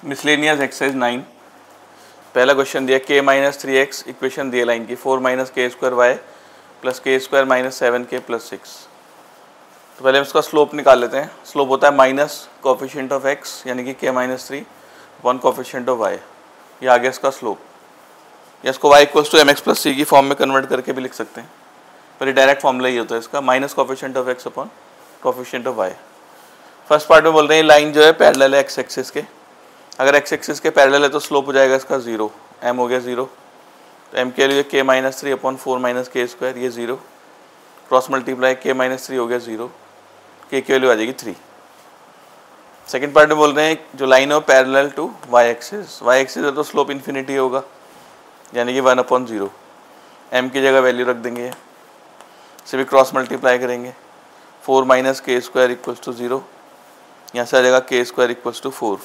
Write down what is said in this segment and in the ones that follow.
Miscellaneous exercise 9। पहला question दिया k minus 3x, equation दिया लाइन की 4 माइनस के स्क्वायर वाई प्लस के स्क्वायर माइनस 7k प्लस 6। तो पहले हम इसका स्लोप निकाल लेते हैं। स्लोप होता है माइनस कोफिशिएंट ऑफ x यानी कि k minus 3 upon coefficient of y। ये आ गया इसका स्लोप। या इसको y equals to mx plus c की फॉर्म में कन्वर्ट करके भी लिख सकते हैं, पर ये डायरेक्ट फॉर्मूला ही होता है इसका, minus coefficient of x upon coefficient of y। First part में बोल रहे हैं लाइन जो है पैरेलल है एक्स एक्सिस के। अगर एक्स एक्सिस के पैरेलल है तो स्लोप हो जाएगा इसका 0, m हो गया 0। तो m के लिए k माइनस 3 अपॉन 4 माइनस के स्क्वायर, ये 0 क्रॉस मल्टीप्लाई k माइनस 3 हो गया 0, k की वैल्यू आ जाएगी 3। सेकंड पार्ट में बोल रहे हैं जो लाइन है पैरेलल टू y एक्सिस है तो स्लोप इन्फिनिटी होगा यानी कि 1 अपॉन 0। m की जगह वैल्यू रख देंगे, इसे भी क्रॉस मल्टीप्लाई करेंगे। 4 माइनस के स्क्वायर इक्वल्स टू 0, यहाँ से आ जाएगा के स्क्वायर इक्वल्स टू 4,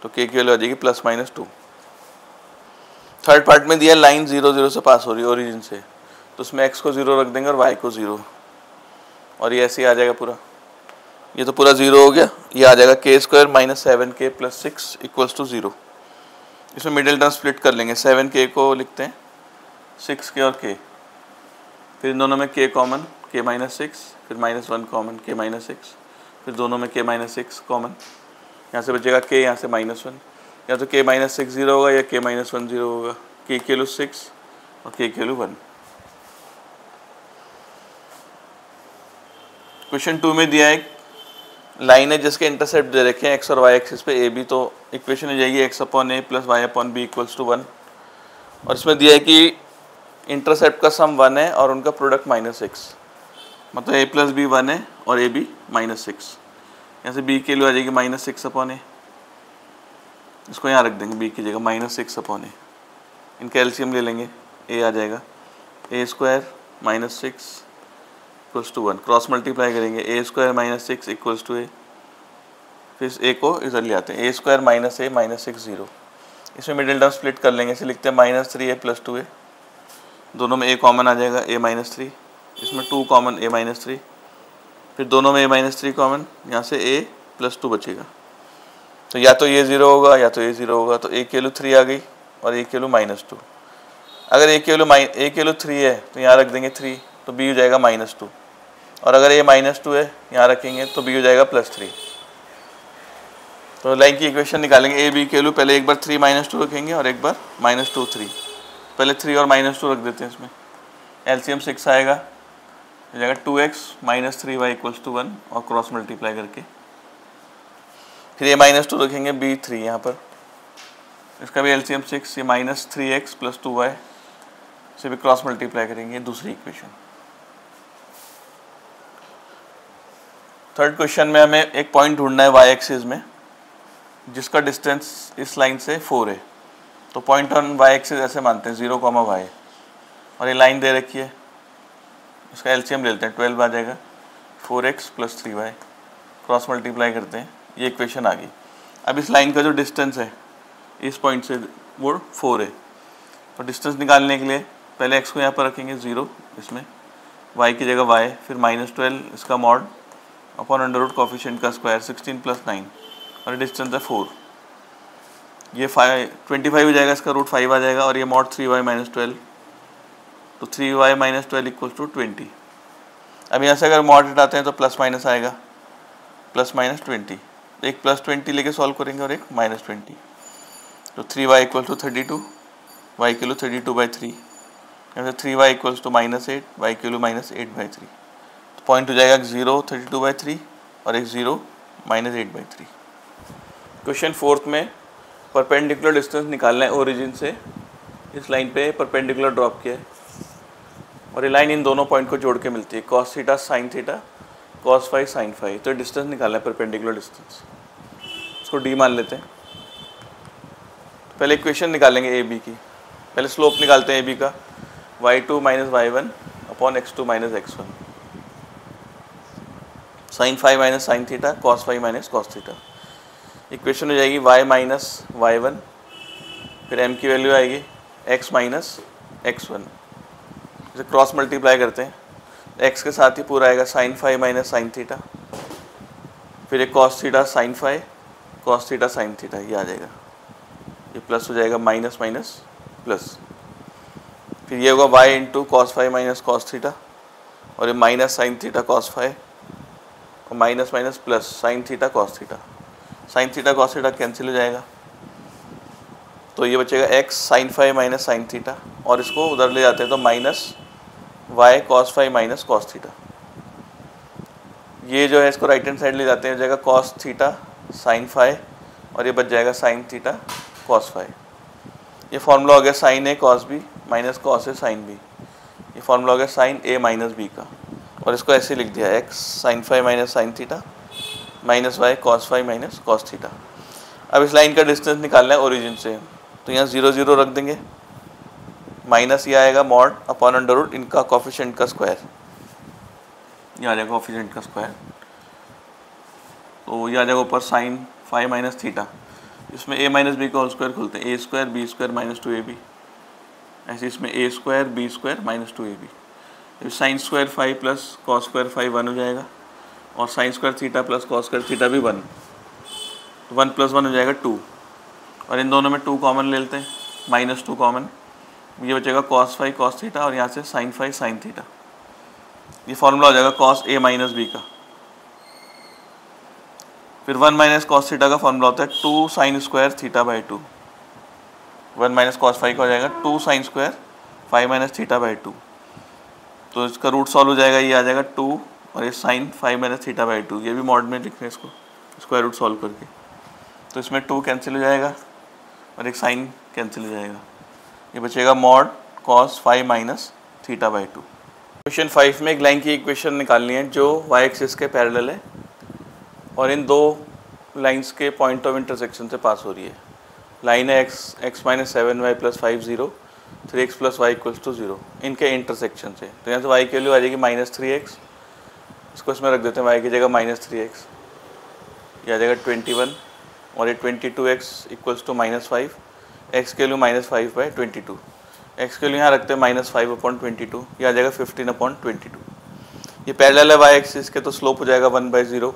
तो के की वैल्यू आ जाएगी प्लस माइनस 2। थर्ड पार्ट में दिया लाइन 0 0 से पास हो रही है ओरिजिन से, तो उसमें x को 0 रख देंगे और y को 0, और ये ऐसे ही आ जाएगा पूरा। ये तो पूरा 0 हो गया, ये आ जाएगा K square minus 7k plus 6 equals to 0। इसमें मिडिल टर्म स्प्लिट कर लेंगे, 7k को लिखते हैं 6k और k, फिर इन दोनों में k कॉमन k माइनस 6, फिर माइनस 1 कॉमन k माइनस 6, फिर दोनों में k माइनस 6 कॉमन, यहाँ से बचेगा k, यहाँ से माइनस 1, या तो k माइनस 6 0 होगा या k माइनस 1 0 होगा। k की वैल्यू 6 और k की वैल्यू 1। क्वेश्चन 2 में दिया एक लाइन है जिसके इंटरसेप्ट दे रखे हैं x और y एक्सिस पे a b, तो इक्वेशन हो जाएगी x upon a plus y upon b equals to 1। और इसमें दिया है कि इंटरसेप्ट का सम 1 है और उनका प्रोडक्ट माइनस 6, मतलब a प्लस b 1 है और a b माइनस 6। यहाँ से b की वैल्यू आ जाएगी माइनस 6 अपॉन a, इसको यहाँ रख देंगे b की जगह माइनस 6 अपॉन a। इनका एलसीएम ले लेंगे, a आ जाएगा a square minus 6 equals to 1, cross multiply करेंगे a square minus 6 equals to a, फिर a को इधर ले आते हैं a square minus a minus 6 0। इसमें मिडिल टर्म स्प्लिट कर लेंगे, इसे लिखते हैं माइनस 3a प्लस 2a, दोनों में a कॉमन आ जाएगा a माइनस 3, इसमें 2 कॉमन a माइनस 3, फिर दोनों में a माइनस 3 कॉमन, यहाँ से a प्लस 2 बचेगा। तो या तो ये 0 होगा या तो ये 0 होगा, तो a की वैल्यू 3 आ गई और a की वैल्यू माइनस 2। अगर a की वैल्यू 3 है तो यहाँ रख देंगे 3, तो b हो जाएगा माइनस 2, और अगर a माइनस 2 है यहाँ रखेंगे तो b हो जाएगा प्लस 3। तो लाइन की इक्वेशन निकालेंगे, a b की वैल्यू पहले एक बार 3 माइनस 2 रखेंगे और एक बार माइनस 2 3, पहले 3 और माइनस 2 रख देते हैं। इसमें एलसीएम 6 आएगा, हो जाएगा 2x minus 3y equals to 1 और क्रॉस मल्टीप्लाई करके, फिर ये माइनस 2 रखेंगे b 3 यहाँ पर, इसका भी एलसीएम 6, ये माइनस 3x प्लस 2y से भी क्रॉस मल्टीप्लाई करेंगे, दूसरी इक्वेशन। थर्ड क्वेश्चन में हमें एक पॉइंट ढूंढना है y एक्सिस में जिसका डिस्टेंस इस लाइन से 4 है। तो पॉइंट ऑन y एक्सिस ऐसे मानते हैं 0, y, और ये लाइन दे रखी है, इसका एलसीएम ले लेते हैं 12 आ जाएगा 4x plus 3y, cross multiply करते हैं, ये इक्वेशन आ गई। अब इस लाइन का जो डिस्टेंस है इस पॉइंट से वो 4 है, तो डिस्टेंस निकालने के लिए पहले x को यहाँ पर रखेंगे 0, इसमें y की जगह y, फिर माइनस 12 इसका mod upon under root coefficient का स्क्वायर 16 प्लस 9, और डिस्टेंस है 4, ये 25 हो जाएगा, इसका रूट 5 आ जाएगा, और ये मॉड 3y माइनस 12, तो 3y माइनस 12 इक्वल टू 20। अब यहाँ से अगर मॉड हटाते हैं तो प्लस माइनस आएगा, प्लस माइनस 20, एक प्लस 20 लेके सॉल्व करेंगे और एक माइनस 20, तो 3y इक्वल टू 32, y की वैल्यू 32/3, यहाँ से 3y equals to minus 8, y की वैल्यू माइनस 8/3, तो पॉइंट हो जाएगा 0 32/3 और एक 0 माइनस 8/3। क्वेश्चन 4 में परपेंडिकुलर डिस्टेंस निकालना है ओरिजिन से, इस लाइन पे परपेंडिकुलर ड्रॉप किया है और ये लाइन इन दोनों पॉइंट को जोड़ के मिलती है, cos theta sine theta cos phi sine phi. तो डिस्टेंस निकालना है परपेंडिकुलर डिस्टेंस, इसको d मान लेते हैं। पहले इक्वेशन निकालेंगे ए बी की, पहले स्लोप निकालते हैं ए बी का, y2 minus y1 upon x2 minus x1, sine phi minus sine theta cos phi minus cos theta. Equation हो जाएगी y माइनस y1, फिर m की वैल्यू आएगी x माइनस x1, इसे क्रॉस मल्टीप्लाई करते हैं, x के साथ ही पूरा आएगा sine phi minus sine theta, फिर एक cos theta sine phi cos theta sine theta, ये आ जाएगा, ये प्लस हो जाएगा, माइनस माइनस प्लस, फिर ये होगा y into cos five minus cos theta, और ये minus sine theta cos five, और minus minus plus sine theta cos theta, sine theta cos theta cancel हो जाएगा, तो ये बचेगा x sine five minus sine theta, और इसको उधर ले जाते हैं तो minus y cos five minus cos theta, ये जो है इसको राइट हैंड साइड ले जाते हैं, हो जाएगा कॉस थीटा साइन फाइव, और ये बच जाएगा साइन थीटा कॉस फाइव। ये फॉर्मूला हो गया sign A cos B minus cos A sine B, ये फॉर्मूला हो गया साइन ए माइनस बी का, और इसको ऐसे लिख दिया x sine five minus sine theta minus Y cos five minus cos theta. अब इस लाइन का डिस्टेंस निकालना है ओरिजिन से, तो यहाँ 0 0 रख देंगे, माइनस ये आएगा मॉड अपॉन अंडर रूट इनका कोफिशिएंट का स्क्वायर, ये आ जाएगा कोफिशिएंट का स्क्वायर, तो ये आ जाएगा ऊपर साइन फाइव माइनस थीटा, इसमें a माइनस बी का होल स्क्वायर खोलते हैं, a square B square minus 2ab, ऐसे इसमें a square B square minus 2ab, sine square phi plus cos square phi 1 हो जाएगा, और sine square theta plus cos square theta भी 1, तो 1 + 1 हो जाएगा 2, और इन दोनों में 2 कॉमन ले लेते हैं, माइनस 2 कॉमन, ये बचेगा कॉस फाइव कॉस थीटा, और यहाँ से साइन फाइव साइन थीटा, ये फॉर्मूला हो जाएगा कॉस ए माइनस बी का। फिर 1 माइनस कॉस थीटा का फॉर्मूला होता है 2 sign square theta by 2, 1 minus cos five का हो जाएगा 2 sign square five minus theta by 2, तो इसका रूट सॉल्व हो जाएगा, ये आ जाएगा 2, और ये sine five minus theta by 2, ये भी मॉड में लिख रहे हैं इसको स्क्वायर रूट सॉल्व करके, तो इसमें 2 कैंसिल हो जाएगा और एक साइन कैंसिल हो जाएगा, ये बचेगा mod cos five minus theta by 2। Question 5 में एक लाइन की इक्वेशन निकालनी है जो y एक्सिस के पैरेलल है और इन दो लाइंस के पॉइंट ऑफ इंटरसेक्शन से पास हो रही है। लाइन है x minus 7y plus 5 0 3x plus Y equals to 0, इनके इंटरसेक्शन से। तो यहाँ से y की वैल्यू आ जाएगी -3x, इसको इसमें रख देते हैं y की जगह -3x, ये आ जाएगा 21, और ये 22x इक्वल्स टू -5, x की वैल्यू -5/22, x के लिए यहाँ रखते हैं -5/22, ये आ जाएगा 15/22। ये पैरेलल है y एक्सिस के, तो स्लोप हो जाएगा 1/0,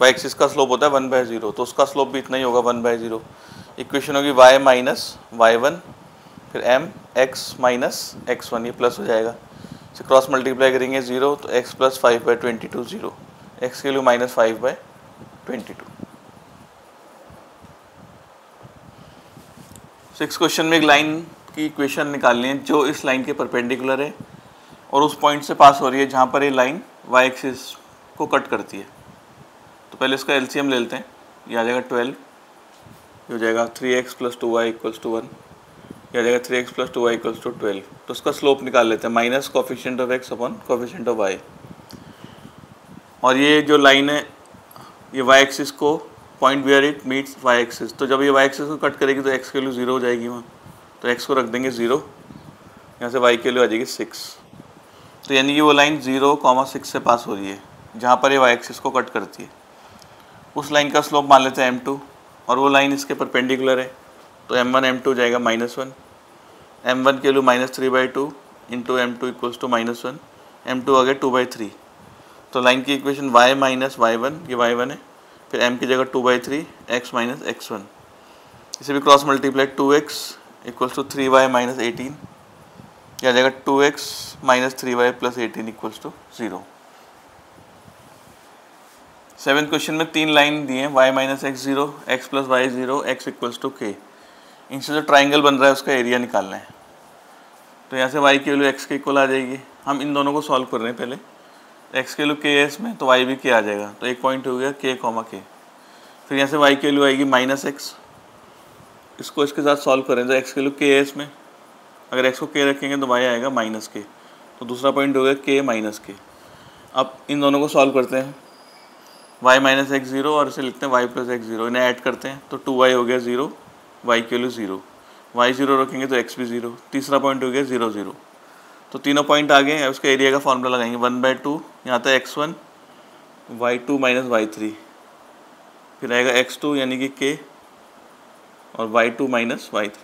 y एक्सिस का स्लोप होता है 1/0, तो उसका स्लोप भी इतना ही होगा 1/0। इक्वेशन होगी y माइनस y1 फिर m x माइनस x1, ये प्लस हो जाएगा, इसे क्रॉस मल्टीप्लाई करेंगे 0, तो x प्लस 5/22 0, x के लिए -5/22। 6 क्वेश्चन में एक लाइन की इक्वेशन निकालनी है जो इस लाइन के परपेंडिकुलर है और उस पॉइंट से पास हो रही है जहाँ पर ये लाइन y एक्सिस को कट करती है। तो पहले इसका एलसीएम ले लेते हैं, ये आ जाएगा 12, ये हो जाएगा 3x plus 2y equals to 1, ये आ जाएगा 3x plus 2y equals to 12। तो उसका स्लोप निकाल लेते हैं, minus coefficient of x upon coefficient of y, और ये जो लाइन है ये y एक्सिस को point where it meets y axis, तो जब ये y एक्सिस को कट करेगी तो x की वैल्यू 0 हो जाएगी वहाँ, तो x को रख देंगे 0, यहाँ से y की वैल्यू आ जाएगी 6। तो यानी कि वो लाइन 0,6 से पास हो रही है जहाँ पर ये y एक्सिस को कट करती है। उस लाइन का स्लोप मान लेते हैं m2, और वो लाइन इसके परपेंडिकुलर है, तो m1 m2 हो जाएगा -1, m1 की value -3/2 into m2 equals to -1, m2 आ गया 2/3। तो लाइन की इक्वेशन y माइनस y1, ये y1 है, फिर m की जगह 2/3 x माइनस x1, इसे भी cross multiply 2x equals to 3y minus 18, यह आ जाएगा 2x minus 3y plus 18 equals to 0। 7th question में 3 लाइन दिए हैं, y minus x0, x plus y0, x equals to k। इनसे जो ट्राइंगल बन रहा है उसका एरिया निकालना है। तो यहाँ से y की वैल्यू x के इक्वल आ जाएगी। हम इन दोनों को सॉल्व कर रहे हैं पहले, x की वैल्यू k है इसमें, तो y भी k आ जाएगा, तो एक पॉइंट हो गया k, k। फिर यहाँ से y की वैल्यू आएगी -x, इसको इसके साथ सॉल्व करें तो x की वैल्यू k है इसमें, अगर x को k रखेंगे तो y आएगा -k, तो दूसरा पॉइंट हो गया k -k। अब इन दोनों को सॉल्व करते हैं, y माइनस x0 और इसे लिखते हैं y प्लस x0, इन्हें ऐड करते हैं तो 2y हो गया 0, y की वैल्यू 0, y 0 रखेंगे तो x भी 0, तीसरा पॉइंट हो गया 0 0। तो तीनों पॉइंट आ गए, उसका एरिया का फॉर्मूला लगाएंगे 1/2, यहाँ था x1 y2 माइनस y3, फिर आएगा x2 यानी कि k, और y2 minus y3,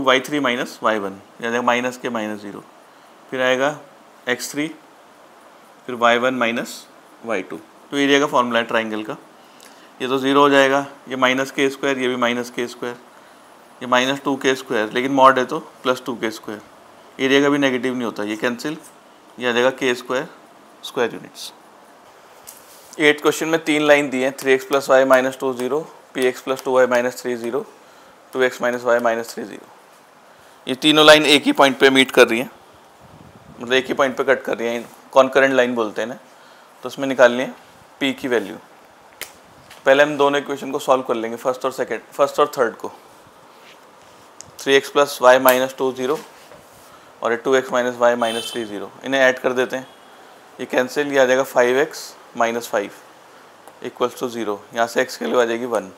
y3 minus y1, यानी माइनस के -0, फिर आएगा x3, फिर y1 माइनस y2। तो एरिया का फॉर्मूला है ट्राइंगल का। ये तो 0 हो जाएगा, ये माइनस के स्क्वायर, ये भी माइनस के स्क्वायर, ये माइनस 2k स्क्वायर, लेकिन मॉड है तो प्लस 2k स्क्वायर। एरिया का भी नेगेटिव नहीं होता, ये कैंसिल, ये आ जाएगा k square square units. 8 question में 3 लाइन दी है, 3x plus y minus 2 0, px plus 2y minus 3 0, 2x minus y minus 3 0। ये तीनों लाइन एक ही पॉइंट पे मीट कर रही हैं, मतलब एक ही पॉइंट पे कट कर रही हैं, कॉन्करेंट लाइन बोलते हैं ना। तो उसमें निकालनी है p की वैल्यू। पहले हम दोनों इक्वेशन को सॉल्व कर लेंगे, फर्स्ट और थर्ड को। 3x प्लस वाई माइनस 2 0 और ये 2x माइनस वाई माइनस 3 0, इन्हें ऐड कर देते हैं, ये कैंसिल, ये आ जाएगा 5x माइनस 5 इक्वल्स टू 0। यहाँ से x की वैल्यू आ जाएगी 1,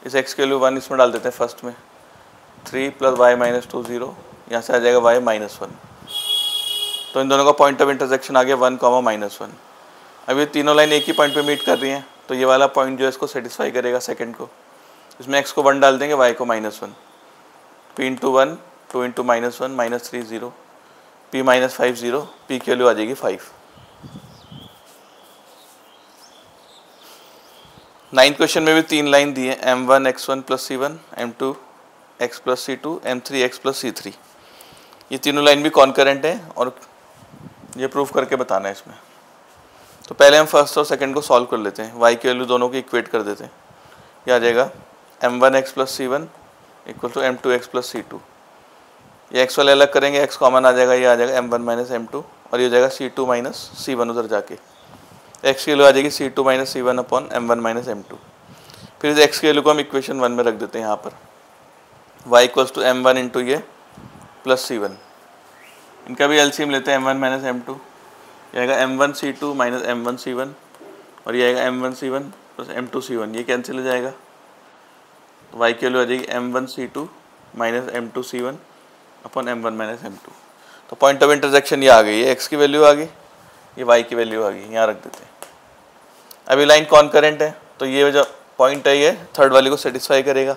इस x की वैल्यू 1 इसमें डाल देते हैं फर्स्ट में। 3 प्लस वाई माइनस 2 0, यहाँ से आ जाएगा y माइनस 1। तो इन दोनों का पॉइंट ऑफ इंटरसेक्शन आ गया 1, -1। अब ये तीनों लाइन एक ही पॉइंट पे मीट कर रही हैं, तो ये वाला पॉइंट जो है इसको सेटिस्फाई करेगा सेकंड को। इसमें x को 1 डाल देंगे, y को -1। p into 1, 2 into -1 minus 3 0, p minus 5 0, p की वैल्यू आ जाएगी 5। 9 क्वेश्चन में भी 3 लाइन दी है, m1 x1 plus c1, m2 x plus c2, m3 x plus c3। ये तीनों लाइन भी कॉन्करेंट है और ये प्रूव करके बताना है इसमें। तो पहले हम फर्स्ट और सेकंड को सॉल्व कर लेते हैं, y की वैल्यू दोनों की इक्वेट कर देते हैं। ये आ जाएगा m1 x plus c1 equal to m2 x plus c2। ये x वाले अलग करेंगे, x कॉमन आ जाएगा, ये आ जाएगा m1 माइनस m2 और ये हो जाएगा c2 माइनस c1 उधर जाके। x की वैल्यू आ जाएगी c2 minus c1 upon m1 minus m2। फिर इस x की वैल्यू को हम इक्वेशन 1 में रख देते हैं यहाँ पर, y equals to m1 into ये प्लस c1। इनका भी एलसीएम लेते हैं, m1 माइनस m2, ये आएगा m1 c2 minus m1 c1 और ये आएगा m1 c1 plus m2 c1, ये कैंसिल हो जाएगा। तो y की वैल्यू आ जाएगी m1 c2 minus m2 c1 upon m1 minus m2। तो पॉइंट ऑफ इंटरसेक्शन ये आ गई, ये x की वैल्यू आ गई, ये y की वैल्यू आ गई, यहाँ रख देते हैं। अभी लाइन कॉन्करेंट है, तो ये जो पॉइंट है ये थर्ड वाली को सेटिस्फाई करेगा,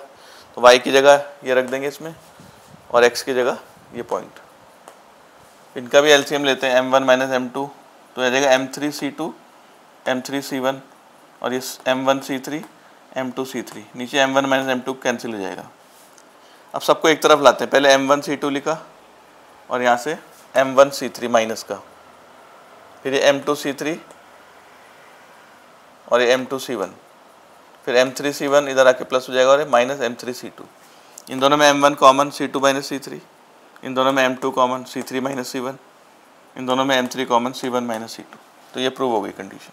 तो y की जगह ये रख देंगे इसमें और x की जगह ये पॉइंट। इनका भी एलसीएम लेते हैं, m1 माइनस m2, तो आ जाएगा m3 c2 m3 c1 और ये m1 c3 m2 c3, नीचे m1 माइनस m2 कैंसिल हो जाएगा। अब सबको एक तरफ लाते हैं, पहले m1 c2 लिखा और यहाँ से m1 c3 माइनस का, फिर ये m2 c3 और ये m2 c1, फिर m3 c1 इधर आके प्लस हो जाएगा और ये माइनस m3 c2। इन दोनों में m1 common c2 minus c3, इन दोनों में m2 common c3 minus c1, इन दोनों में m3 common c1 minus c2। तो ये प्रूव हो गई कंडीशन।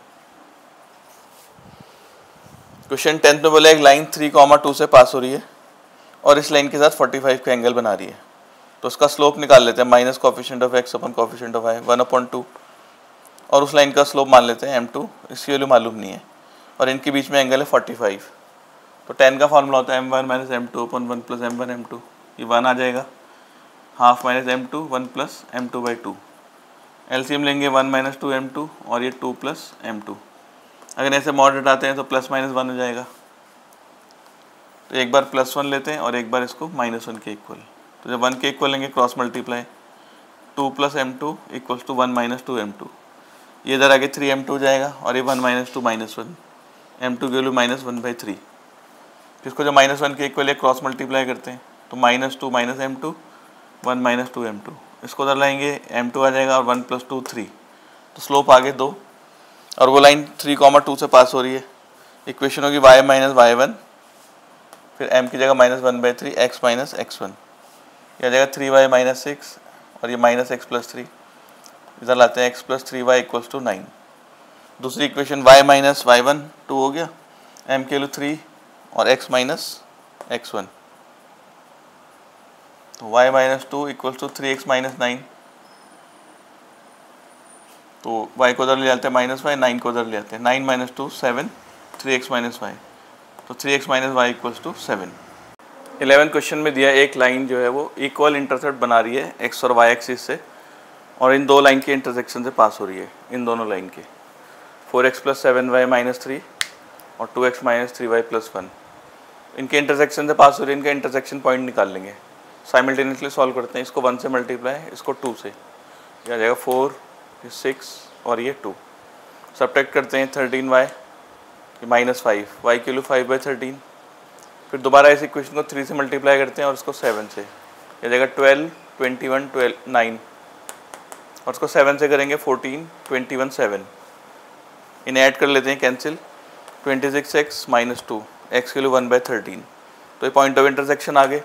क्वेश्चन 10 में बोला एक लाइन 3,2 से पास हो रही है और इस लाइन के साथ 45 का एंगल बना रही है, तो उसका स्लोप निकाल लेते हैं, minus coefficient of x upon coefficient of y 1/2 और उस लाइन का स्लोप मान लेते हैं m2, इसकी वैल्यू मालूम नहीं है और इनके बीच में एंगल है 45। तो 10 का फॉर्मूला होता है m1 माइनस m2 अपन 1 प्लस m1 m2, ये 1 आ जाएगा, half minus m2 1 plus m2/2। LCM लेंगे 1 माइनस 2 m2 और ये 2 प्लस m2। अगर ऐसे मॉड हटाते हैं तो प्लस माइनस 1 हो जाएगा, तो एक बार +1 लेते हैं और एक बार इसको -1 के इक्वल। तो जब 1 के इक्वल लेंगे क्रॉस मल्टीप्लाई, 2 प्लस m2 equals to 1 minus 2 m2, ये इधर आगे 3 m2 जाएगा और ये 1 माइनस 2 -1, m2 की वैल्यू -1/3। इसको जब -1 के इक्वल क्रॉस मल्टीप्लाई करते हैं तो -2 माइनस m2 1 माइनस 2 m2, इसको उधर लाएंगे m2 आ जाएगा और 1 + 2 3, तो स्लोप आगे 2 और वो लाइन 3,2 से पास हो रही है। इक्वेशन होगी y माइनस y1, फिर m की जगह -1/3 x माइनस x1, यह आ जाएगा 3y माइनस 6 और ये माइनस x + 3, इधर लाते हैं x + 3y इक्वल्स टू 9। दूसरी इक्वेशन y माइनस y1 2 हो गया, m की वैल्यू 3 और x माइनस x1, तो y minus 2 equals to 3x minus 9, तो y को उधर ले जाते हैं -y, 9 को उधर ले जाते हैं, 9 माइनस 2 7, 3x माइनस y, तो 3x minus y equals to 7। 11 question में दिया एक लाइन जो है वो इक्वल इंटरसेप्ट बना रही है x और y एक्सिस से और इन दो लाइन के इंटरसेक्शन से पास हो रही है, इन दोनों लाइन के 4x + 7y - 3 और 2x - 3y + 1, इनके इंटरसेक्शन से पास हो रही है। इनका इंटरसेक्शन पॉइंट निकाल लेंगे, साइमल्टेनियसली सॉल्व करते हैं। इसको 1 से मल्टीप्लाई, इसको 2 से, यह आ जाएगा 4, 6 और ये 2। सब्ट्रैक्ट करते हैं 13y -5, y की वैल्यू 5/13। फिर दोबारा इस इक्वेशन को 3 से मल्टीप्लाई करते हैं और उसको 7 से, ये जाएगा 12, 21, 12, 9 और उसको 7 से करेंगे 14, 21, 7। इन्हें ऐड कर लेते हैं, कैंसिल। 26x -2, x की वैल्यू 1/13। तो ये पॉइंट ऑफ इंटरसेक्शन आ गए।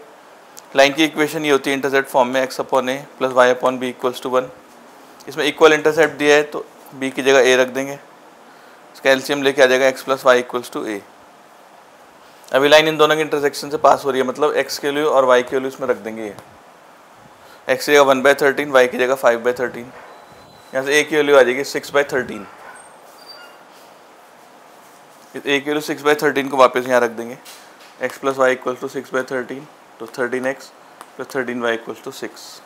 लाइन की इक्वेशन ये होती है इंटरसेप्ट फॉर्म में, x/a + y/b = 1। इसमें इक्वल इंटरसेप्ट दिया है तो b की जगह a रख देंगे, इसका एलसीएम लेके आ जाएगा x + y = a। अभी लाइन इन दोनों के इंटरसेक्शन से पास हो रही है, मतलब x की वैल्यू और y की वैल्यू इसमें रख देंगे। ये x की जगह 1/13, y की जगह 5/13। यहाँ से a की वैल्यू आ जाएगी 6/13। a की वैल्यू 6/13 को वापस यहाँ रख देंगे, x + y = 6/13, तो 13x + 13y = 6।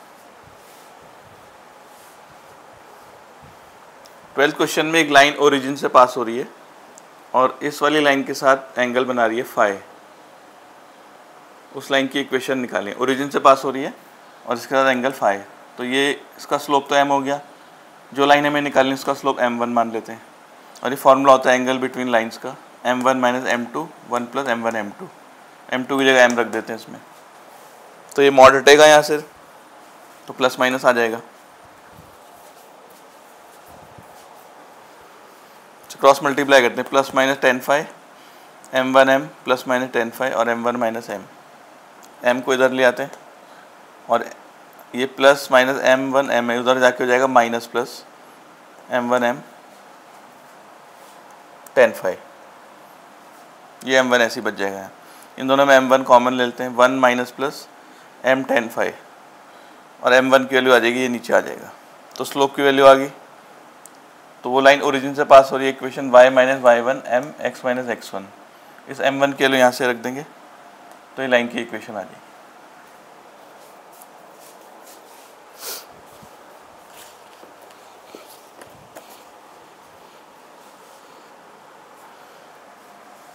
12th क्वेश्चन में एक लाइन ओरिजिन से पास हो रही है और इस वाली लाइन के साथ एंगल बना रही है फाई। उस लाइन की इक्वेशन निकालें, ओरिजिन से पास हो रही है और इसके साथ एंगल फाई। तो ये इसका स्लोप तो m हो गया, जो लाइन हमें निकालनी उसका स्लोप m1 मान लेते हैं। और ये फार्मूला होता है एंगल बिटवीन लाइंस का, m1 - m2 1 + m1 m2। m2 की जगह m रख देते हैं इसमें। तो ये मॉड हटेगा यहाँ से, तो प्लस माइनस आ जाएगा। क्रॉस मल्टीप्लाई करते हैं, +- 10φ m1m +- 10φ और m1 - m। m को इधर ले आते हैं और ये +- m1m है, उधर जाके हो जाएगा -+m1m 10φ। ये m1 ऐसे ही बच जाएगा। इन दोनों में m1 कॉमन ले लेते हैं, 1 - m 10φ और m1 की वैल्यू आ जाएगी, ये नीचे आ जाएगा। तो स्लोप की वैल्यू आ गई। तो वो लाइन ओरिजिन से पास हो रही है, equation y - y1 m x - x1। इस m1 की वैल्यू यहाँ से रख देंगे तो ये लाइन की इक्वेशन आ जाएगी।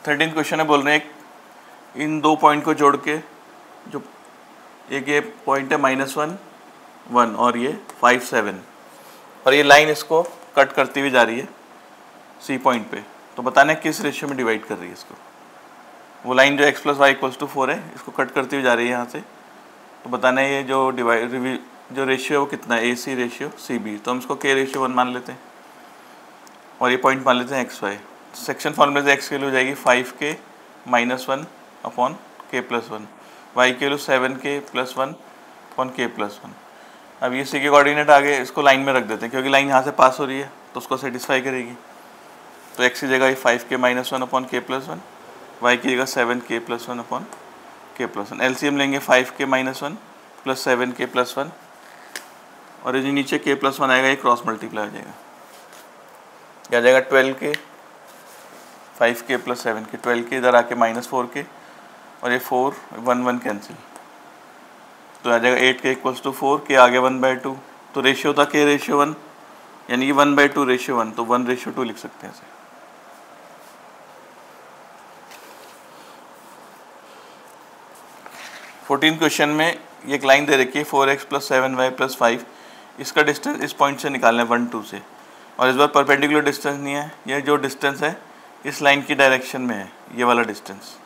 थर्टीन क्वेश्चन है, बोल रहे हैं इन दो पॉइंट को जोड़ के, जो एक ये पॉइंट है -1 1 और ये 5 7, और ये लाइन इसको कट करती हुई जा रही है सी पॉइंट पे। तो बताना है किस रेशियो में डिवाइड कर रही है इसको। वो लाइन जो x + y = 4 है, इसको कट करती हुई जा रही है यहाँ से। तो बताना है ये जो जो रेशियो है वो कितना है, AC रेशियो CB। तो हम इसको K रेशियो 1 मान लेते हैं और ये पॉइंट मान लेते हैं XY। सेक्शन फॉर्मूले से x की वैल्यू हो जाएगी 5k - 1/k + 1, y की वैल्यू 7k + 1/k + 1। अब ये C के कोऑर्डिनेट आ गए, इसको लाइन में रख देते हैं क्योंकि लाइन यहाँ से पास हो रही है तो उसको सेटिस्फाई करेगी। तो x की जगह 5k - 1/k + 1, y की जगह 7k + 1/k + 1। एलसीएम लेंगे 5k - 1 + 7k + 1 और ये जो नीचे k + 1 आएगा ये क्रॉस मल्टीप्लाई हो जाएगा, क्या जाएगा 12k 5k + 7k, 12k इधर आके -4k और ये 4 1 1 कैंसिल, तो आ जाएगा 8k = 4, k आगे 1/2। तो रेशियो था k रेशियो 1, यानी कि 1/2 रेशियो 1, तो 1/2 लिख सकते हैं इसे। फोर्टीन क्वेश्चन में ये एक लाइन दे रखी है 4x + 7y + 5। इसका डिस्टेंस इस पॉइंट से निकालना है 1 2 से, और इस बार परपेंडिकुलर डिस्टेंस नहीं है, ये जो डिस्टेंस है इस लाइन की डायरेक्शन में है, ये वाला डिस्टेंस।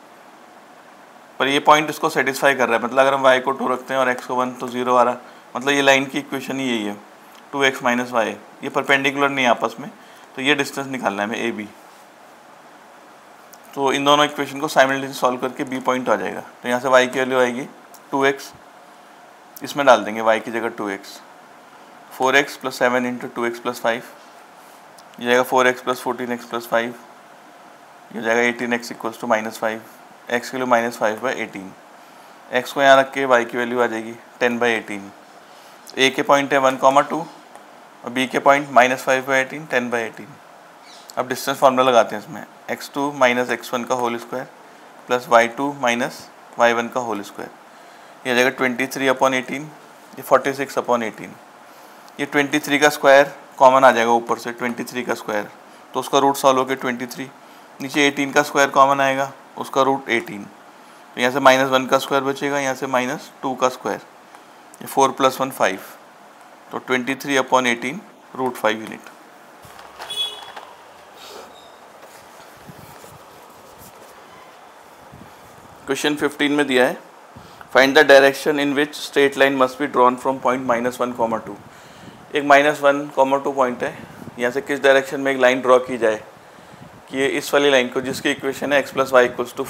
पर ये पॉइंट इसको सेटिस्फाई कर रहा है, मतलब अगर हम y को 2 रखते हैं और x को 1 तो 0 आ रहा, मतलब ये लाइन की इक्वेशन ही यही है, 2x - y। ये परपेंडिकुलर नहीं है आपस में, तो ये डिस्टेंस निकालना है हमें AB। तो इन दोनों इक्वेशन को साइमल्टेनियसली सॉल्व करके B पॉइंट आ जाएगा। तो यहाँ से y की वैल्यू आएगी 2x, इसमें डाल देंगे y की जगह 2x, 4x + 7 × 2x + 5, ये जाएगा 4x + 14x + 5, ये जाएगा 18x = -5, x की वैल्यू -5/18। x को यहाँ रख के y की वैल्यू आ जाएगी 10/18। a के पॉइंट है 1, 2 और b के पॉइंट -5/18 10/18। अब डिस्टेंस फार्मूला लगाते हैं इसमें, x2 - x1 का होल स्क्वायर + y2 - y1 का होल स्क्वायर, ये जाएगा 23/18, ये 46/18। ये 23 का स्क्वायर कॉमन आ जाएगा ऊपर से, 23 का स्क्वायर, तो उसका रूट सॉल्व होकर 23। नीचे 18 का स्क्वायर कॉमन आएगा, उसका रूट 18। तो यहाँ से -1 का स्क्वायर बचेगा, यहाँ से -2 का स्क्वायर, ये 4 + 1 5, तो 23/18 √5 यूनिट। क्वेश्चन 15 में दिया है find the direction in which straight line must be drawn from point -1, 2। एक -1, 2 पॉइंट है, यहाँ से किस डायरेक्शन में एक लाइन ड्रॉ की जाए कि ये इस वाली लाइन को, जिसकी इक्वेशन है x + y =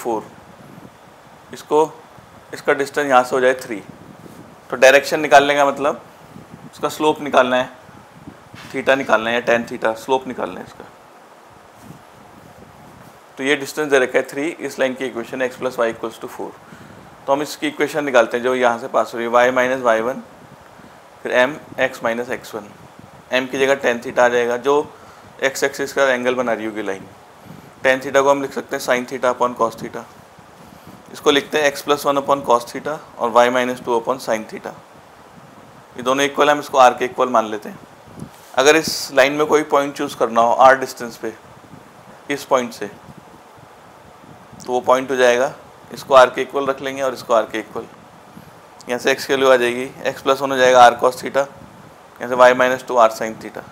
4, इसका डिस्टेंस यहाँ से हो जाए 3। तो डायरेक्शन निकालने का मतलब उसका स्लोप निकालना है, थीटा निकालना है या tan थीटा, स्लोप निकालना है इसका। तो ये डिस्टेंस दे रखा है 3, इस लाइन की इक्वेशन है x + y = 4। तो हम इसकी इक्वेशन निकालते हैं जो यहाँ से पास हो रही है, y - y1 फिर m x - x1, m की जगह tan थीटा आ जाएगा जो x एक्सिस का एंगल बना रही होगी लाइन। tan थीटा को हम लिख सकते हैं sin थीटा / cos थीटा, इसको लिखते हैं x + 1 / cos थीटा और y - 2 / sin थीटा। ये दोनों इक्वल है, हम इसको r के इक्वल मान लेते हैं। अगर इस लाइन में कोई पॉइंट चूज़ करना हो r डिस्टेंस पे इस पॉइंट से, तो वो पॉइंट हो जाएगा, इसको r के इक्वल रख लेंगे और इसको r के इक्वल। यहाँ से x की वैल्यू आ जाएगी, x + 1 हो जाएगा r cos थीटा, यहाँ से y - 2 r sin theta,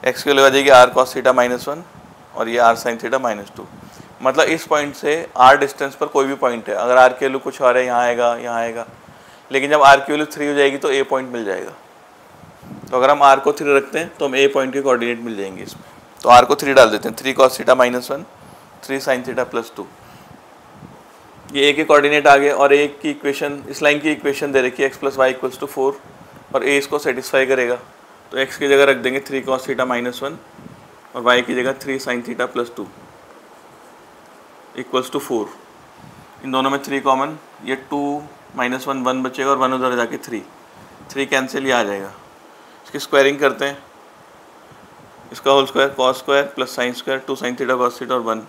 x की वैल्यू आ जाएगी r cos थीटा -1 और ये r sin थीटा -2। मतलब इस पॉइंट से r डिस्टेंस पर कोई भी पॉइंट है, अगर r की वैल्यू कुछ और है, यहाँ आएगा, यहाँ आएगा, लेकिन जब r की वैल्यू 3 हो जाएगी तो a पॉइंट मिल जाएगा। तो अगर हम r को 3 रखते हैं तो हम a पॉइंट के कोऑर्डिनेट मिल जाएंगे इसमें। तो r को 3 डाल देते हैं, 3 cos थीटा -1, 3 sin थीटा +2। ये a के कोऑर्डिनेट आ गए और a की इक्वेशन, इस लाइन की इक्वेशन दे रखी है x + y = 4 और a इसको सेटिस्फाई करेगा। तो x की जगह रख देंगे 3 cos थीटा -1 और y की जगह 3 sin थीटा +2 = 4। इन दोनों में 3 कॉमन, ये 2 - 1 बचेगा और 1 उधर जाके 3 कैंसिल, ये आ जाएगा। इसकी स्क्वायरिंग करते हैं, इसका whole square cos square + sin square, 2 sin theta cos theta और 1,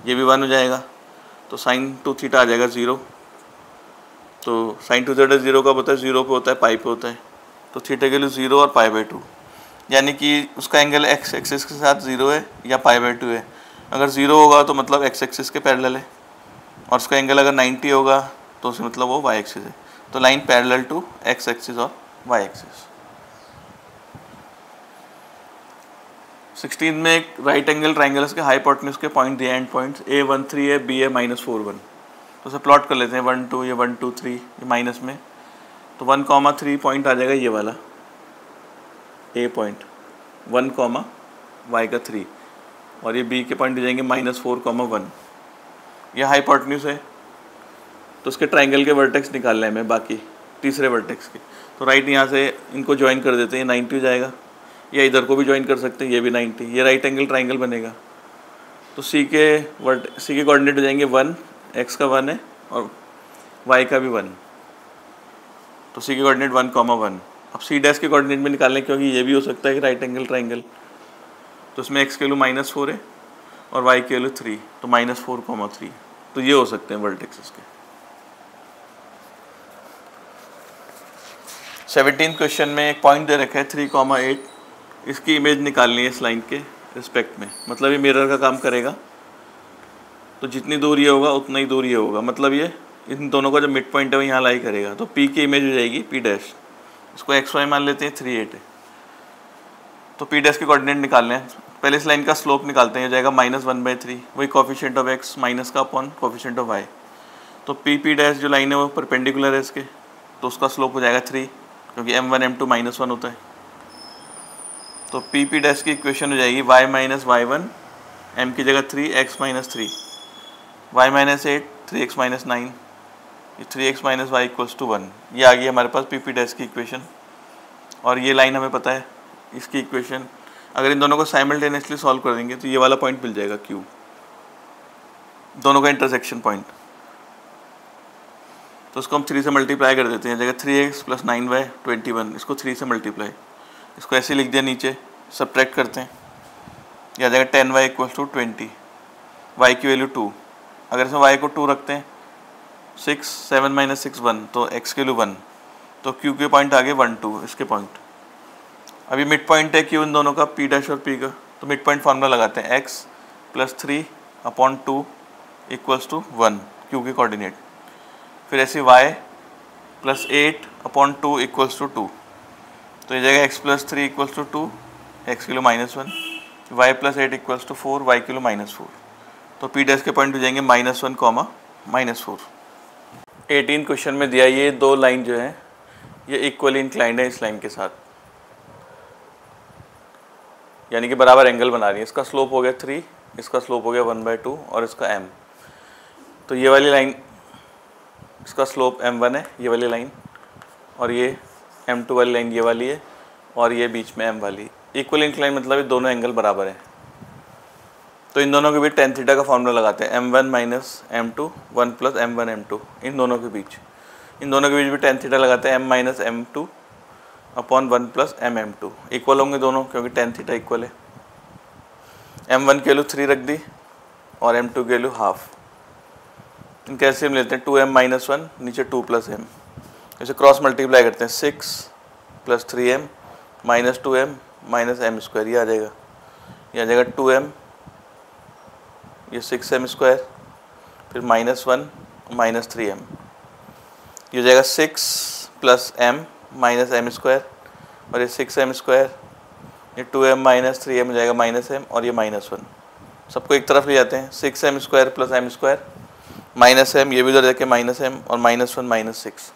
ये भी 1 हो जाएगा। तो sin 2 थीटा आ जाएगा 0। तो sin 2 थीटा 0 कब होता है, 0 पे होता है, पाई पे होता है। तो थीटा के लिए 0 और π/2, यानी कि उसका एंगल x एक्सिस के साथ 0 है या π/2 है। अगर 0 होगा तो मतलब x एक्सिस के पैरेलल है और उसका एंगल अगर 90 होगा तो उसमें मतलब वो y एक्सिस है। तो line parallel to x axis और y एक्सिस। 16 में एक राइट एंगल ट्राइंगल के हाइपोटेन्यूज के पॉइंट दिए, एंड पॉइंट्स a13 है, b है -4 1। तो उसे प्लॉट कर लेते हैं, 1 2, ये 1 2 3, ये माइनस में, तो 1, 3 पॉइंट आ जाएगा ये वाला a पॉइंट, 1, y का 3, और ये b के पॉइंट हो जाएंगे -4, 1। ये हाइपोटेन्यूज है, तो उसके ट्राइंगल के वर्टेक्स निकालने हैं हमें, बाकी तीसरे वर्टेक्स के। तो राइट यहाँ से इनको ज्वाइन कर देते हैं, 90 हो जाएगा, या इधर को भी ज्वाइन कर सकते हैं, ये भी 90, ये राइट एंगल ट्राइंगल बनेगा। तो सी के कोऑर्डिनेट हो जाएंगे 1, x का 1 है और y का भी 1, तो सी के कोऑर्डिनेट 1, 1। अब सी डैश के कोऑर्डिनेट में निकालने, क्योंकि ये भी हो सकता है कि राइट एंगल ट्राइंगल, तो इसमें x की वैल्यू -4 है और y की वैल्यू 3, तो -4, 3, तो ये हो सकते हैं वर्टेक्स इसके। 17 क्वेश्चन में एक पॉइंट दे रखा है 3, 8, इसकी इमेज निकालनी है इस लाइन के रिस्पेक्ट में, मतलब ये मिरर का काम करेगा। तो जितनी दूर ये होगा उतना ही दूर ये होगा, मतलब ये इन दोनों का जो मिड पॉइंट है वो यहाँ लाई करेगा। तो P की इमेज हो जाएगी P डैश, इसको XY मान लेते हैं, 3 8 है। तो P डैश के कोऑर्डिनेट निकालने हैं, पहले इस लाइन का स्लोप निकालते हैं, हो जाएगा -1/3, वही कोफिशिएंट ऑफ x माइनस का अपॉन कोफिशिएंट ऑफ y। तो P डैश जो लाइन है वो परपेंडिकुलर है इसके, तो उसका स्लोप हो जाएगा 3, क्योंकि m1 m2 -1 होता है। तो P डैश की इक्वेशन हो जाएगी y - y1, m की जगह 3, x - 3, y - 8, 3x - 9, 3x - y = 1। ये आ गई हमारे पास P डैश की इक्वेशन। और ये लाइन हमें पता है, इसकी इक्वेशन अगर इन दोनों को साइमल्टेनियसली सॉल्व कर देंगे तो ये वाला पॉइंट मिल जाएगा Q, दोनों का इंटरसेक्शन पॉइंट। तो उसको हम 3 से मल्टीप्लाई कर देते हैं, जगह 3x + 9y 21, इसको 3 से मल्टीप्लाई, इसको ऐसे लिख दिया, नीचे सब्ट्रैक्ट करते हैं, यह आ जाएगा 10y = 20, y की वैल्यू 2। अगर इसमें y को 2 रखते हैं, 6 7 - 6 1, तो x की वैल्यू 1, तो Q के पॉइंट आ गए 1 2, इसके पॉइंट। अभी मिड पॉइंट है Q इन दोनों का, P डैश और P का, तो मिड पॉइंट फार्मूला लगाते हैं, x + 3/2 = 1, Q के कोऑर्डिनेट। फिर ऐसे y + 8/2 = 2, तो ये जाएगा x + 3 = 2, x की वैल्यू -1, y + 8 = 4, y की वैल्यू -4। तो P डैश के पॉइंट हो जाएंगे -1, -4। 18 क्वेश्चन में दिया ये दो लाइन जो है ये इक्वली इंक्लाइंड है इस लाइन के साथ, यानी कि बराबर एंगल बना रही है। इसका स्लोप हो गया 3, इसका स्लोप हो गया 1/2 और इसका m। तो ये वाली लाइन इसका स्लोप m1 है, ये वाली लाइन, और ये m2 वाली लाइन ये वाली है, और ये बीच में m वाली। इक्वल इंक्लाइन मतलब ये दोनों एंगल बराबर है। तो इन दोनों के बीच tan थीटा का फॉर्मूला लगाते हैं, m1 minus m2 1 plus m1 m2। इन दोनों के बीच भी tan थीटा लगाते हैं, m minus m2 upon 1 plus m2। Equal होंगे दोनों क्योंकि tan थीटा इक्वल है। m1 की वैल्यू 3 रख दी और m2 की वैल्यू हाफ। इनके एलसीएम लेते हैं, 2m माइनस 1 नीचे 2 प्लस m, इसे क्रॉस मल्टीप्लाई करते हैं, 6 plus 3m minus 2m minus m square, ये आ जाएगा। ये आ जाएगा 2m, ये 6m स्क्वायर, फिर माइनस 1 माइनस 3m, ये हो जाएगा 6 plus m minus m square, और ये 6m स्क्वायर, ये 2m माइनस 3m हो जाएगा माइनस m, और ये माइनस 1। सबको एक तरफ ले जाते हैं, 6m square plus m square minus m, ये भी उधर जाके माइनस m, और माइनस 1 माइनस 6,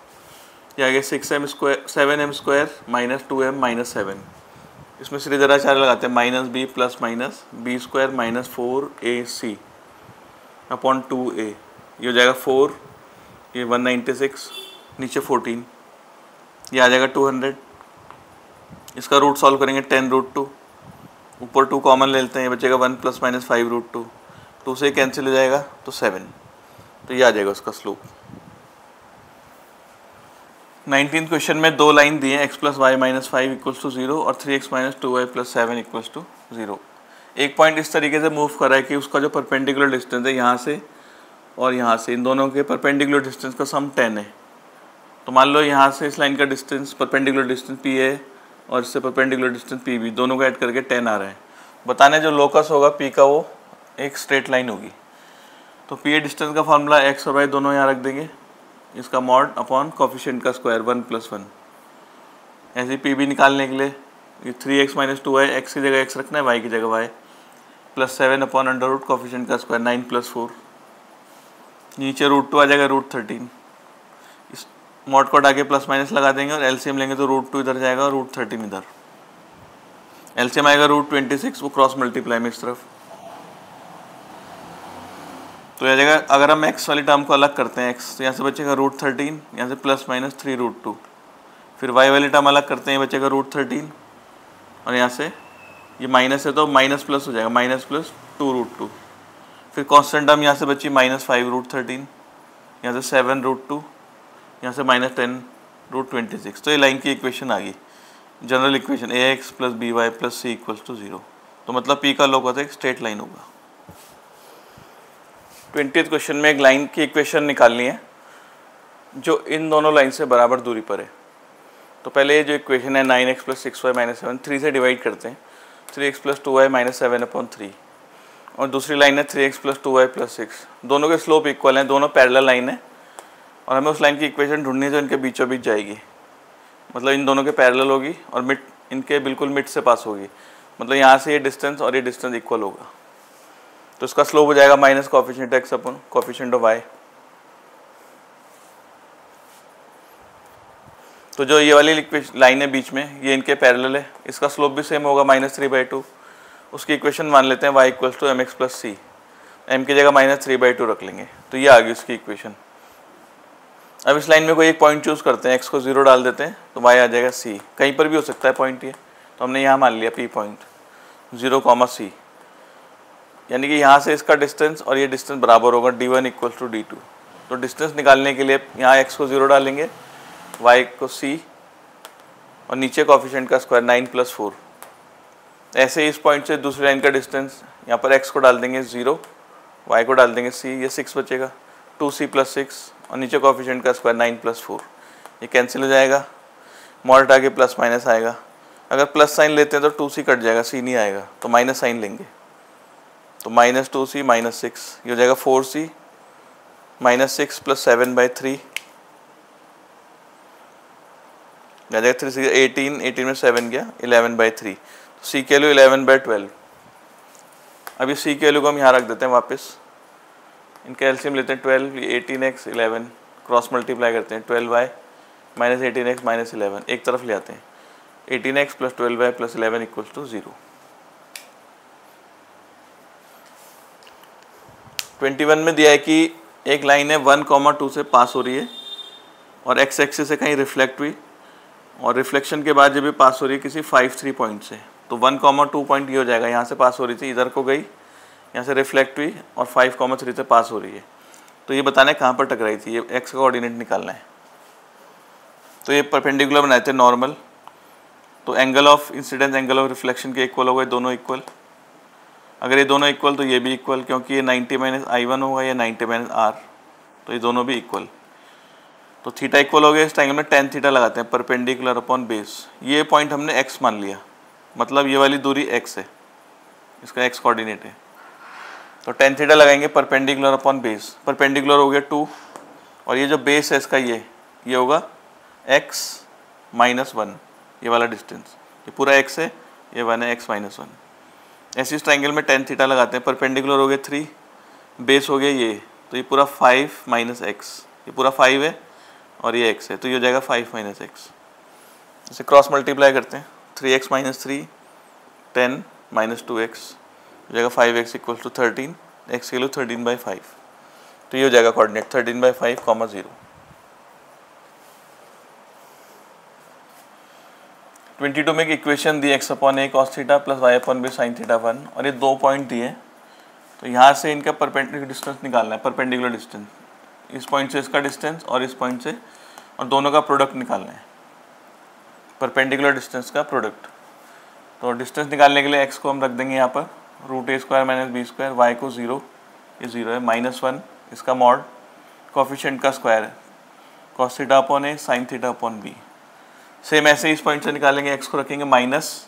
ये आ गया 6m square 7m square minus 2m minus 7। इसमें सीधे जरा चार लगाते हैं, minus b plus minus b square minus 4ac upon 2a, ये हो जाएगा 4, ये 196 नीचे 14, ये आ जाएगा 200। इसका रूट सॉल्व करेंगे 10√2, ऊपर 2 कॉमन ले लेते हैं, ये बचेगा 1 प्लस माइनस 5√2, 2 से कैंसिल हो जाएगा तो 7। तो ये आ जाएगा उसका स्लोप। 19 क्वेश्चन में दो लाइन दिए हैं, x plus y minus 5 equals to 0 और 3x minus 2y plus 7 equals to 0। एक पॉइंट इस तरीके से मूव कर रहा है कि उसका जो परपेंडिकुलर डिस्टेंस है यहाँ से और यहाँ से, इन दोनों के परपेंडिकुलर डिस्टेंस का सम 10 है। तो मान लो यहाँ से इस लाइन का डिस्टेंस परपेंडिकुलर डिस्टेंस p है और इससे परपेंडिकुलर डिस्टेंस pb, दोनों को ऐड करके 10 आ रहा है। बताने जो लोकस होगा p का वो एक स्ट्रेट लाइन होगी। तो p डिस्टेंस का फॉर्मूला x और y दोनों यहाँ रख देंगे, इसका मॉड अपॉन कोफिशिएंट का स्क्वायर 1 प्लस 1। ऐसे pb निकालने के लिए ये 3x माइनस 2y, x की जगह x रखना है, y की जगह y, plus 7 upon under root coefficient का स्क्वायर 9 प्लस 4, नीचे √2 आ जाएगा √13। इस मॉड को हटा के प्लस माइनस लगा देंगे और एलसीएम लेंगे तो √2 इधर जाएगा और √13 इधर। एलसीएम आएगा √26, वो क्रॉस मल्टीप्लाई में इस तरफ। तो यह जाएगा, अगर हम x वाली टर्म को अलग करते हैं, x तो यहाँ से बचेगा √13, यहाँ से प्लस माइनस 3√2, फिर y वाली टर्म अलग करते हैं, बचेगा √13, और यहाँ से ये माइनस है तो माइनस प्लस हो जाएगा, माइनस प्लस 2√2, फिर कांस्टेंट टर्म यहाँ से बची माइनस 5√13, यहाँ से 7√2, यहाँ से माइनस 10√26। तो ये लाइन की इक्वेशन आ गई, general equation ax plus by plus c equals to 0। तो मतलब p का लोकस एक स्ट्रेट लाइन होगा। 20th क्वेश्चन में एक लाइन की इक्वेशन निकालनी है जो इन दोनों लाइन से बराबर दूरी पर है। तो पहले ये जो इक्वेशन है 9x प्लस 6y माइनस 7, 3 से डिवाइड करते हैं, 3x plus 2y minus 7 upon 3, और दूसरी लाइन है 3x प्लस 2y प्लस 6। दोनों के स्लोप इक्वल हैं, दोनों पैरेलल लाइन है, और हमें उस लाइन की इक्वेशन ढूंढनी है जो इनके बीचों बीच जाएगी, मतलब इन दोनों के पैरेलल होगी और मिड इनके बिल्कुल मिड से पास होगी, मतलब यहाँ से ये डिस्टेंस और ये डिस्टेंस इक्वल होगा। तो इसका स्लोप हो जाएगा minus coefficient x upon coefficient of y। तो जो ये वाली लाइन है बीच में, ये इनके पैरेलल है, इसका स्लोप भी सेम होगा -3/2। उसकी इक्वेशन मान लेते हैं y equals to mx plus c, m की जगह -3/2 रख लेंगे, तो ये आ गई उसकी इक्वेशन। अब इस लाइन में कोई एक पॉइंट चूज़ करते हैं, x को 0 डाल देते हैं तो y आ जाएगा c, कहीं पर भी हो सकता है पॉइंट ये, तो हमने यहाँ मान लिया p पॉइंट 0, c, यानी कि यहाँ से इसका डिस्टेंस और ये डिस्टेंस बराबर होगा d1 इक्वल्स टू d2। तो डिस्टेंस निकालने के लिए यहाँ x को 0 डालेंगे, y को c, और नीचे कोफिशिएंट का स्क्वायर 9 प्लस 4। ऐसे ही इस पॉइंट से दूसरी लाइन का डिस्टेंस, यहाँ पर x को डाल देंगे 0, y को डाल देंगे c, ये 6 बचेगा, 2c प्लस 6, और नीचे कोफिशिएंट का स्क्वायर 9 प्लस 4, ये कैंसिल हो जाएगा, मॉड हटा के प्लस माइनस आएगा। अगर प्लस साइन लेते हैं तो 2c कट जाएगा, c नहीं आएगा, तो माइनस साइन लेंगे, तो -2c माइनस 6, ये हो जाएगा 4c माइनस 6 प्लस 7/3, आ जाएगा 3 से 18, 18 में 7 गया 11/3, तो c की वैल्यू 11/12। अभी c की वैल्यू को हम यहाँ रख देते हैं वापस, इनका एलसीएम लेते हैं 12, ये 18x 11, क्रॉस मल्टीप्लाई करते हैं 12y माइनस 18x माइनस 11 एक तरफ ले आते हैं 18x plus 12y plus 11 equals to 0। 21 में दिया है कि एक लाइन है 1,2 से पास हो रही है और x एक्सिस से कहीं रिफ्लेक्ट हुई और रिफ्लेक्शन के बाद जब भी पास हो रही है किसी 5,3 पॉइंट से, तो 1,2 पॉइंट ये हो जाएगा, यहाँ से पास हो रही थी इधर को गई, यहाँ से रिफ्लेक्ट हुई और 5,3 से पास हो रही है। तो ये बताना है कहाँ पर टकराई थी, ये x का कोऑर्डिनेट निकालना है। तो ये परपेंडिकुलर बनाए थे नॉर्मल, तो angle of incidence angle of reflection के इक्वल हो गए, दोनों इक्वल। अगर ये दोनों इक्वल तो ये भी इक्वल, क्योंकि ये 90 माइनस I1 होगा, ये 90 माइनस R, तो ये दोनों भी इक्वल। तो थीटा इक्वल हो गया, इस ट्रायंगल में tan थीटा लगाते हैं, परपेंडिकुलर अपॉन बेस। ये पॉइंट हमने x मान लिया, मतलब ये वाली दूरी x है, इसका x कोऑर्डिनेट है। तो tan थीटा लगाएंगे परपेंडिकुलर अपॉन बेस, परपेंडिकुलर हो गया 2 और ये जो बेस है इसका ये होगा x माइनस 1, ये वाला डिस्टेंस, ये पूरा x है, ये 1 है x माइनस 1। ऐसे इस ट्रायंगल में tan थीटा लगाते हैं, परपेंडिकुलर हो गया 3, बेस हो गया ये, तो ये पूरा 5 माइनस x, ये पूरा 5 है और ये x है, तो ये हो जाएगा 5 माइनस x। इसे क्रॉस मल्टीप्लाई करते हैं, 3x माइनस 3 10 माइनस 2x हो जाएगा 5x इक्वल टू 13, x की वैल्यू 13/5, तो ये हो जाएगा कोऑर्डिनेट 13/5, 0। 22 में एक equation the x upon a cos theta plus y upon b sin theta 1, और ये 2 पॉइंट दिए, तो यहाँ से इनका परपेंडिकुलर डिस्टेंस निकालना है, परपेंडिकुलर डिस्टेंस, इस पॉइंट से इसका डिस्टेंस और इस पॉइंट से, और दोनों का प्रोडक्ट निकालना है, परपेंडिकुलर डिस्टेंस का प्रोडक्ट। तो डिस्टेंस निकालने के लिए x को हम रख देंगे यहाँ पर √a² माइनस b², y को 0, ये 0 है, -1 इसका मॉड, कोफिशिएंट का स्क्वायर है, cos theta upon a sin theta upon b। Same ऐसे इस पॉइंट से निकालेंगे, x को रखेंगे माइनस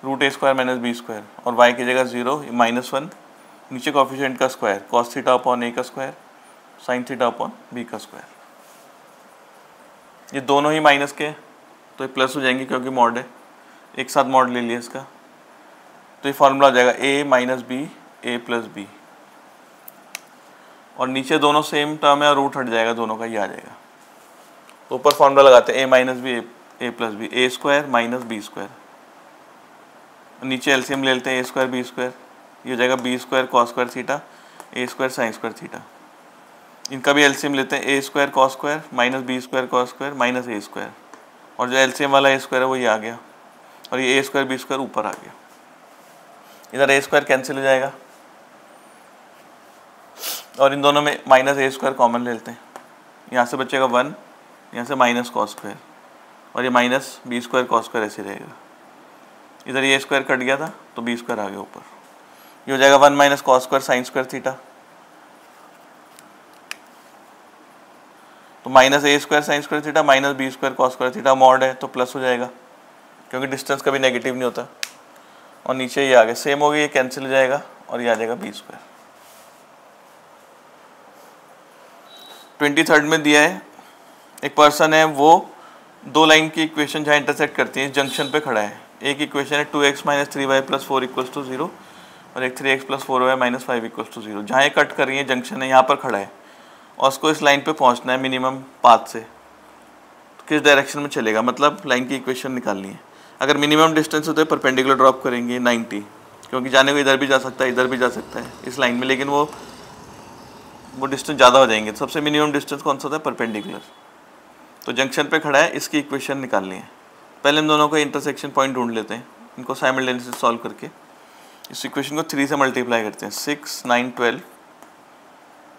√a² माइनस b² और y की जगह 0, -1 नीचे कोफिशिएंट का square, cos theta upon a का square sin theta upon b का स्क्वायर। ये दोनों ही माइनस के, तो ये प्लस हो जाएंगे क्योंकि मॉड है, एक साथ मॉड ले लिया इसका, तो ये फॉर्मूला हो जाएगा a minus b a plus b, और नीचे दोनों सेम टर्म है और रूट हट जाएगा दोनों का, ये आ जाएगा। तो ऊपर फॉर्मूला लगाते हैं a minus b a plus b, a² minus b², नीचे एलसीएम ले लेते हैं a² b², ये हो जाएगा b² cos² theta a² sin² theta. इनका भी एलसीएम लेते हैं a² cos² minus b² cos² minus a², और जो एलसीएम वाला a² है वो ये आ गया, और ये a² b² ऊपर आ गया, इधर a² कैंसिल हो जाएगा और इन दोनों में माइनस a² कॉमन ले लेते हैं, यहाँ से बचेगा 1, यहाँ से माइनस cos² और ये माइनस b² cos² ऐसे रहेगा, इधर ये a² कट गया था तो b² आ गया ऊपर, ये हो जाएगा 1 माइनस cos² sin² थीटा, तो minus a² sin² theta minus b² cos² theta, mod है तो प्लस हो जाएगा क्योंकि डिस्टेंस कभी नेगेटिव नहीं होता, और नीचे ये आ गया, सेम हो गया, ये कैंसिल हो जाएगा और ये आ जाएगा b²। 23rd में दिया है, एक पर्सन है, वो दो लाइन की इक्वेशन जहाँ इंटरसेक्ट करती है, जंक्शन पे खड़ा है। एक इक्वेशन है 2x minus 3y plus 4 equals to 0 और एक 3x plus 4y minus 5 equals to 0। जहाँ ये कट कर रही है जंक्शन है, यहाँ पर खड़ा है और उसको इस लाइन पे पहुँचना है मिनिमम पाथ से, तो किस डायरेक्शन में चलेगा, मतलब लाइन की इक्वेशन निकालनी है। अगर मिनिमम डिस्टेंस होता है परपेंडिकुलर ड्रॉप करेंगे 90, क्योंकि जाने को इधर भी जा सकता है इधर भी जा सकता है इस लाइन में, लेकिन वो डिस्टेंस ज़्यादा हो जाएंगे। सबसे मिनिमम डिस्टेंस कौन सा होता है, परपेंडिकुलर। तो जंक्शन पे खड़ा है, इसकी इक्वेशन निकालनी है। पहले हम दोनों का इंटरसेक्शन पॉइंट ढूंढ लेते हैं, इनको साइमल्टेनियसली सॉल्व करके इस इक्वेशन को 3 से मल्टीप्लाई करते हैं, 6 9 12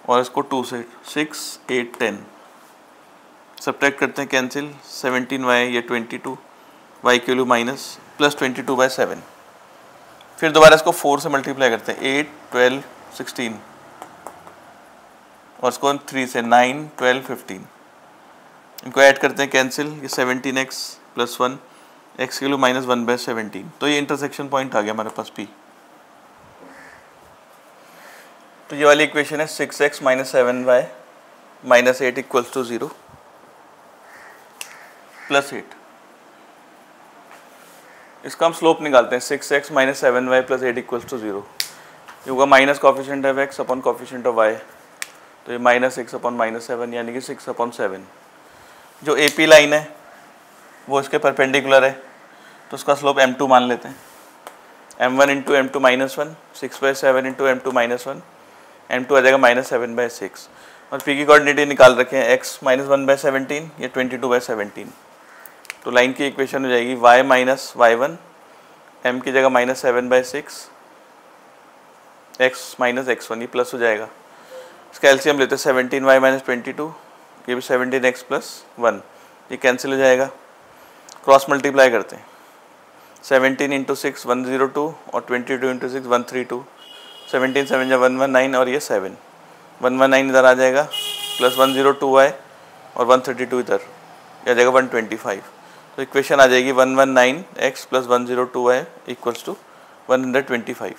और इसको 2 से 6 8 10 सब्ट्रैक्ट करते हैं, कैंसिल 17y ये 22 y की वैल्यू माइनस प्लस 22/7। फिर दोबारा इसको 4 से मल्टीप्लाई करते हैं, 8 12 16 और इसको 3 से 9 12 15, इनको ऐड करते हैं, कैंसिल, ये 17x प्लस 1 x की वैल्यू माइनस 1/17। तो ये इंटरसेक्शन पॉइंट आ गया हमारे पास P। तो ये वाली इक्वेशन है 6x minus 7y minus 8 equals to 0 plus 8। इसका हम स्लोप निकालते हैं, 6x minus 7y plus 8 equals to 0। ये होगा minus coefficient of x upon coefficient of y, तो ये -6/-7 यानी कि 6/7। जो AP लाइन है वो इसके परपेंडिकुलर है, तो उसका स्लोप m2 मान लेते हैं। m1 × m2 -1, 6/7 × m2 -1, m2 आ जाएगा -7/6। और p की कोऑर्डिनेट निकाल रखे हैं, x -1/17 या 22/17। तो लाइन की इक्वेशन हो जाएगी y - y1, m की जगह -7/6, x - x1, ये प्लस हो जाएगा। इसका एलसीएम लेते हैं 17y - 22, ये भी 17x + 1, ये कैंसिल हो जाएगा। क्रॉस मल्टीप्लाई करते हैं, 17 × 6 102 और 22 × 6 132, 17 7 जा 119 और ये 7, 119 इधर आ जाएगा प्लस 102y और 132 इधर, यह आ जाएगा 125। तो इक्वेशन आ जाएगी 119x + 102y = 125।